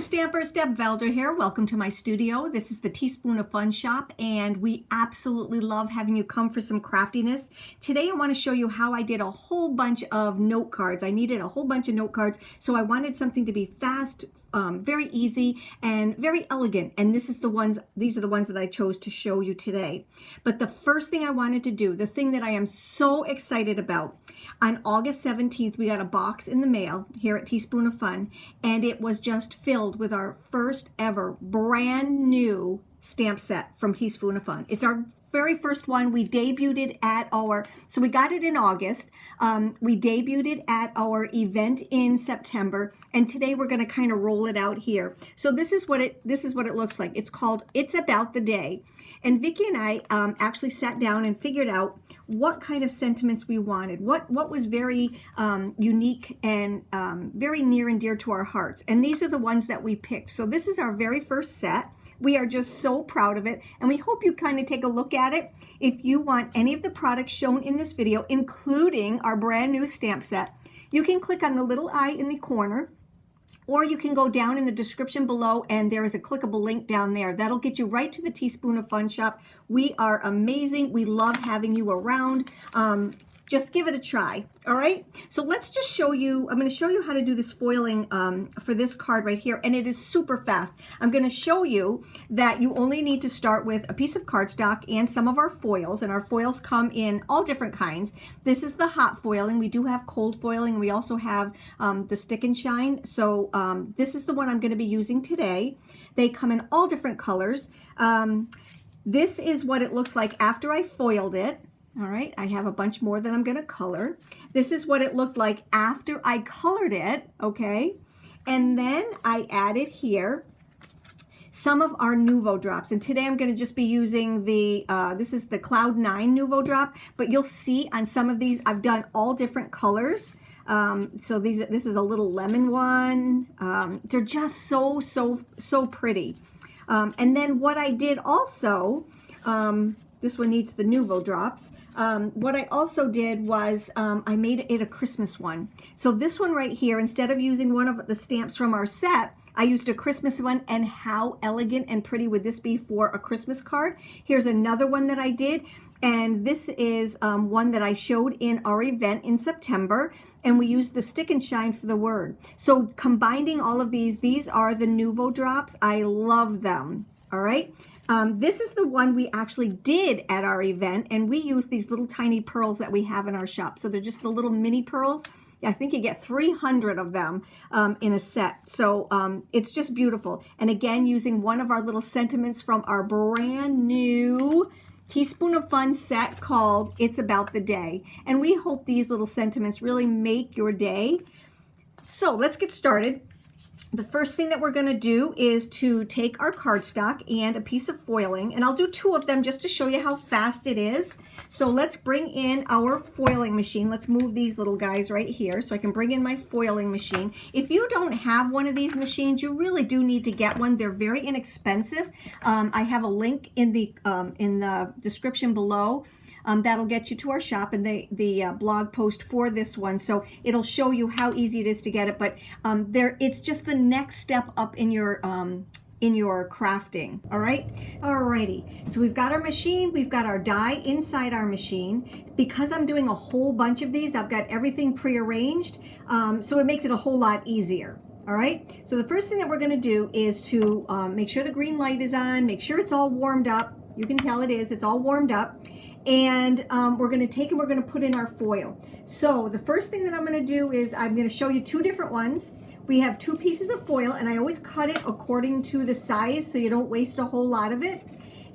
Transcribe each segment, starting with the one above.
Stampers, Deb Valder here. Welcome to my studio. This is the Teaspoon of Fun shop, and we absolutely love having you come for some craftiness. Today I want to show you how I did a whole bunch of note cards. I needed a whole bunch of note cards, so I wanted something to be fast, very easy, and very elegant. And these are the ones that I chose to show you today. But the first thing I wanted to do, the thing that I am so excited about, on August 17th, we got a box in the mail here at Teaspoon of Fun, and it was just filled with our first ever brand new stamp set from Teaspoon of Fun. It's our very first one. We debuted it at so we got it in August. We debuted it at our event in September, and today we're going to kind of roll it out here. So this is what it looks like. It's called It's About the Day. And Vicki and I actually sat down and figured out what kind of sentiments we wanted, what was very unique and very near and dear to our hearts. And these are the ones that we picked. So this is our very first set. We are just so proud of it, and we hope you kind of take a look at it. If you want any of the products shown in this video, including our brand new stamp set, you can click on the little eye in the corner, or you can go down in the description below, and there is a clickable link down there. That'll get you right to the Teaspoon of Fun shop. We are amazing. We love having you around. Just give it a try, all right? So let's just show you, I'm going to show you how to do this foiling for this card right here, and it is super fast. I'm going to show you that you only need to start with a piece of cardstock and some of our foils, and our foils come in all different kinds. This is the hot foiling. We do have cold foiling. We also have the stick and shine. So this is the one I'm going to be using today. They come in all different colors. This is what it looks like after I foiled it. All right, I have a bunch more that I'm going to color. This is what it looked like after I colored it, okay? And then I added here some of our Nuvo drops. And today I'm going to just be using the, this is the Cloud 9 Nuvo drop, but you'll see on some of these I've done all different colors. So this is a little lemon one. They're just so pretty. And then what I did also, this one needs the Nuvo drops. What I also did was I made it a Christmas one. So this one right here, instead of using one of the stamps from our set, I used a Christmas one, and how elegant and pretty would this be for a Christmas card? Here's another one that I did, and this is one that I showed in our event in September, and we used the stick and shine for the word. So combining all of these are the Nuvo drops. I love them, all right? This is the one we actually did at our event, and we use these little tiny pearls that we have in our shop. So they're just the little mini pearls. I think you get 300 of them in a set. So it's just beautiful. And again, using one of our little sentiments from our brand new Teaspoon of Fun set called It's About the Day. And we hope these little sentiments really make your day. So let's get started. The first thing that we're going to do is to take our cardstock and a piece of foiling, and I'll do 2 of them just to show you how fast it is. So let's bring in our foiling machine. Let's move these little guys right here so I can bring in my foiling machine. If you don't have one of these machines, you really do need to get one. They're very inexpensive. I have a link in the description below. That'll get you to our shop and the blog post for this one. So it'll show you how easy it is to get it. But it's just the next step up in your crafting. All right. Alrighty. So we've got our machine. We've got our die inside our machine. Because I'm doing a whole bunch of these, I've got everything prearranged. So it makes it a whole lot easier. All right, so the first thing that we're going to do is to make sure the green light is on, make sure it's all warmed up. You can tell it is, it's all warmed up. And we're going to take and we're going to put in our foil. So the first thing that I'm going to do is I'm going to show you two different ones. We have two pieces of foil, and I always cut it according to the size so you don't waste a whole lot of it.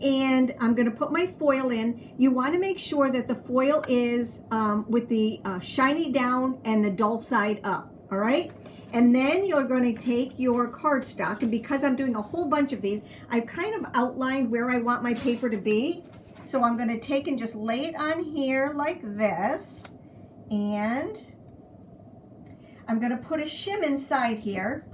And I'm going to put my foil in. You want to make sure that the foil is with the shiny down and the dull side up, all right? And then you're going to take your cardstock, and because I'm doing a whole bunch of these, I've kind of outlined where I want my paper to be. So I'm going to take and just lay it on here like this, and I'm going to put a shim inside here.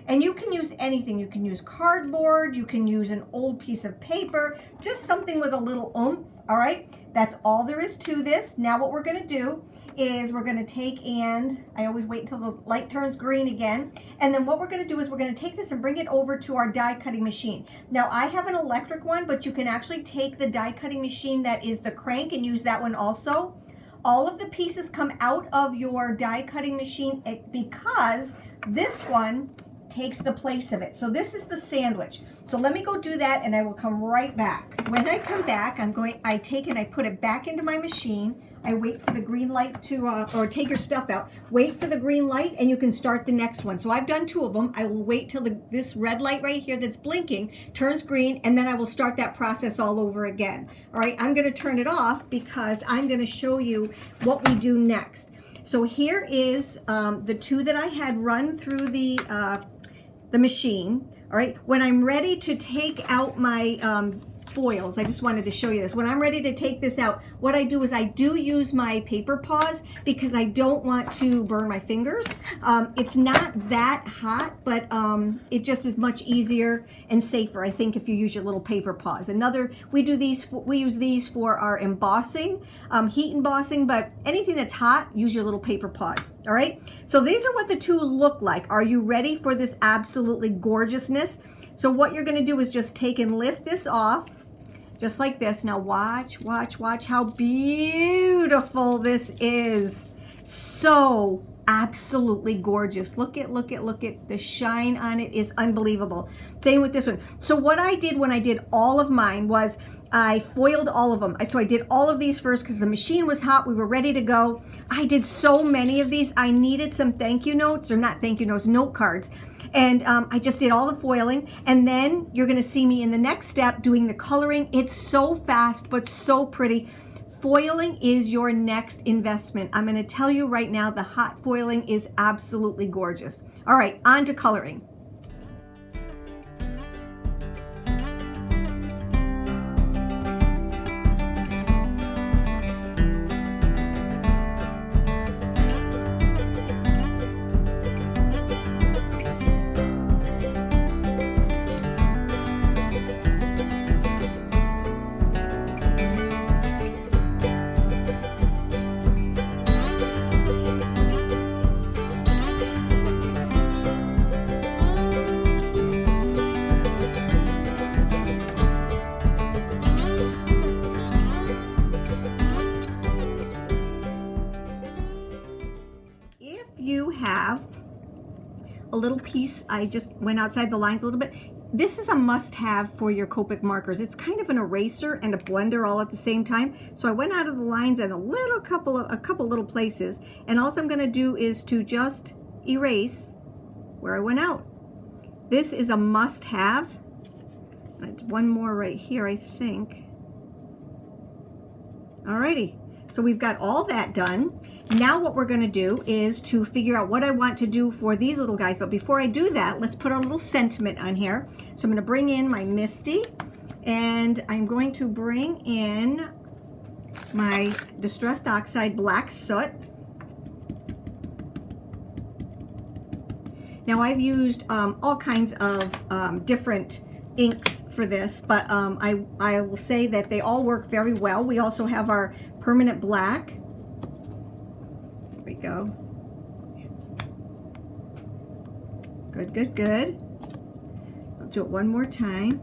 And you can use anything. You can use cardboard, you can use an old piece of paper, just something with a little oomph, all right? That's all there is to this. Now what we're going to do is we're going to take, and I always wait until the light turns green again, and then what we're going to do is we're going to take this and bring it over to our die cutting machine. Now I have an electric one, but you can actually take the die cutting machine that is the crank and use that one also. All of the pieces come out of your die cutting machine because this one takes the place of it. So this is the sandwich. So let me go do that, and I will come right back. When I come back, I take and I put it back into my machine. I wait for the green light to, or take your stuff out. Wait for the green light, and you can start the next one. So I've done two of them. I will wait till this red light right here that's blinking turns green, and then I will start that process all over again. All right, I'm going to turn it off because I'm going to show you what we do next. So here is the two that I had run through the machine. All right, when I'm ready to take out my foils, I just wanted to show you this. When I'm ready to take this out, what I do is I do use my paper paws because I don't want to burn my fingers. It's not that hot, but it just is much easier and safer, I think, if you use your little paper paws. We use these for our embossing, heat embossing, but anything that's hot, use your little paper paws. All right, so these are what the two look like. Are you ready for this absolutely gorgeousness? So what you're going to do is just take and lift this off, just like this. Now watch, watch, watch how beautiful this is. So absolutely gorgeous. Look at the shine on it is unbelievable. Same with this one. So what I did when I did all of mine was I foiled all of them. So I did all of these first because the machine was hot. We were ready to go. I did so many of these. I needed some thank you notes, or not thank you notes, note cards. And I just did all the foiling, and then you're going to see me in the next step doing the coloring. It's so fast but so pretty. Foiling is your next investment. I'm going to tell you right now, the hot foiling is absolutely gorgeous. All right, on to coloring. You have a little piece, I just went outside the lines a little bit. This is a must-have for your Copic markers. It's kind of an eraser and a blender all at the same time. So I went out of the lines in a couple little places, and all I'm going to do is to just erase where I went out. This is a must-have. One more right here, I think. Alrighty, so we've got all that done. Now what we're going to do is to figure out what I want to do for these little guys. But before I do that, let's put our little sentiment on here. So I'm going to bring in my Misty, and I'm going to bring in my Distressed Oxide Black Soot. Now I've used all kinds of different inks for this, but I will say that they all work very well. We also have our Permanent Black. There we go. Good, good, good. I'll do it one more time.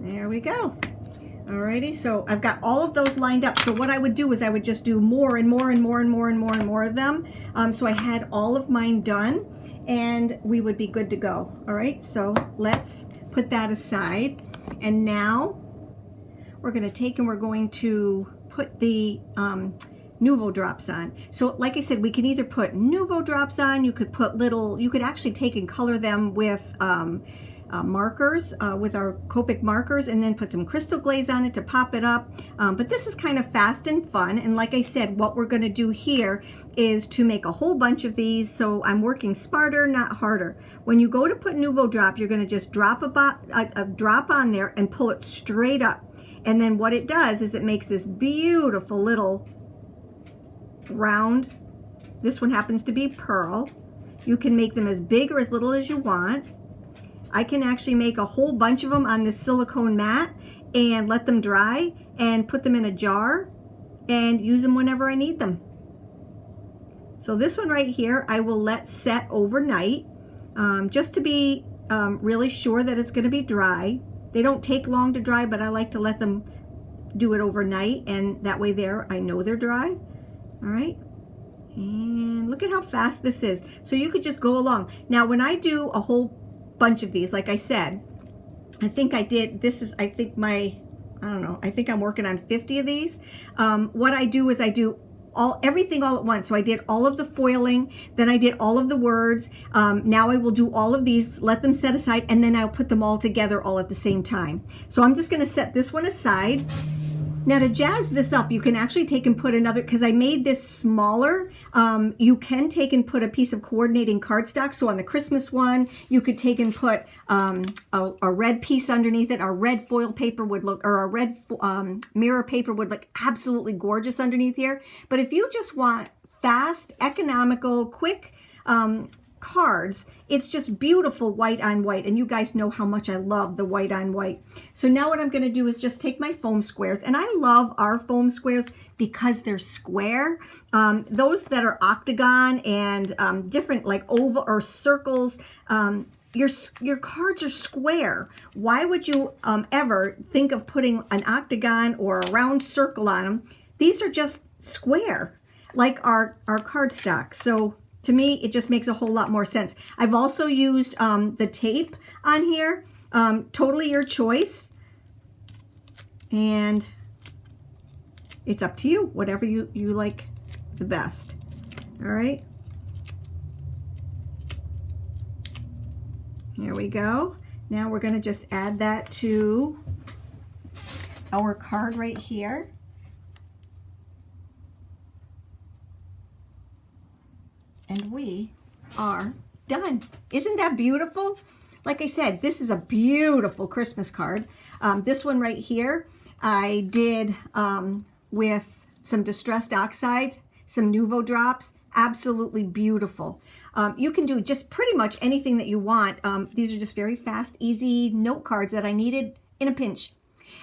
There we go. Alrighty, so I've got all of those lined up. So what I would do is I would just do more and more and more and more and more and more of them. So I had all of mine done and we would be good to go. All right, so let's put that aside. And now we're going to take and we're going to put the Nuvo drops on. So like I said, we can either put Nuvo drops on, you could put little, you could actually take and color them with markers, with our Copic markers, and then put some crystal glaze on it to pop it up. But this is kind of fast and fun. And like I said, what we're going to do here is to make a whole bunch of these. So I'm working smarter, not harder. When you go to put Nuvo drop, you're going to just drop a drop on there and pull it straight up. And then what it does is it makes this beautiful little round. This one happens to be pearl. You can make them as big or as little as you want. I can actually make a whole bunch of them on this silicone mat and let them dry and put them in a jar and use them whenever I need them. So this one right here, I will let set overnight just to be really sure that it's going to be dry. They don't take long to dry, but I like to let them do it overnight, and that way I know they're dry. All right. And look at how fast this is. So you could just go along. Now, when I do a whole bunch of these, like I said, I think I did, this is, I think I don't know, I think I'm working on 50 of these. What I do is I do everything all at once. So I did all of the foiling, then I did all of the words. Now I will do all of these, let them set aside, and then I'll put them all together all at the same time. So I'm just going to set this one aside. Now to jazz this up, you can actually take and put another, because I made this smaller, you can take and put a piece of coordinating cardstock. So on the Christmas one, you could take and put a red piece underneath it. Our red foil paper would look, or a red mirror paper would look absolutely gorgeous underneath here. But if you just want fast, economical, quick cards, it's just beautiful white on white, and you guys know how much I love the white on white. So now what I'm going to do is just take my foam squares, and I love our foam squares because they're square. Those that are octagon and different like oval or circles, your cards are square. Why would you ever think of putting an octagon or a round circle on them? These are just square like our cardstock. So to me, it just makes a whole lot more sense. I've also used the tape on here. Totally your choice. And it's up to you, whatever you like the best. All right. Here we go. Now we're going to just add that to our card right here. And we are done. Isn't that beautiful? Like I said, this is a beautiful Christmas card. This one right here, I did with some distressed oxides, some Nuvo drops. Absolutely beautiful. You can do just pretty much anything that you want. These are just very fast, easy note cards that I needed in a pinch.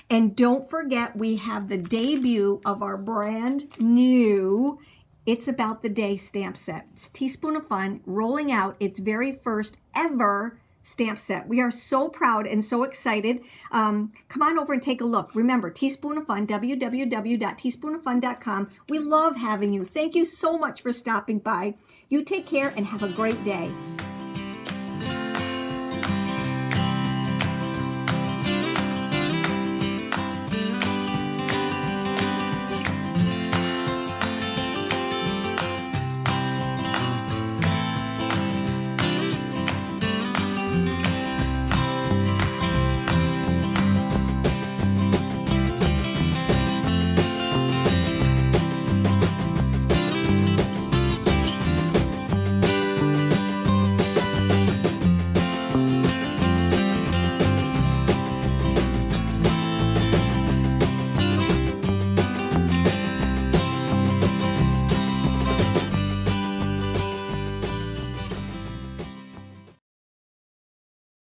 And don't forget, we have the debut of our brand new It's About the Day stamp set. It's Teaspoon of Fun rolling out its very first ever stamp set. We are so proud and so excited. Come on over and take a look. Remember, Teaspoon of Fun, www.teaspoonofun.com. We love having you. Thank you so much for stopping by. You take care and have a great day.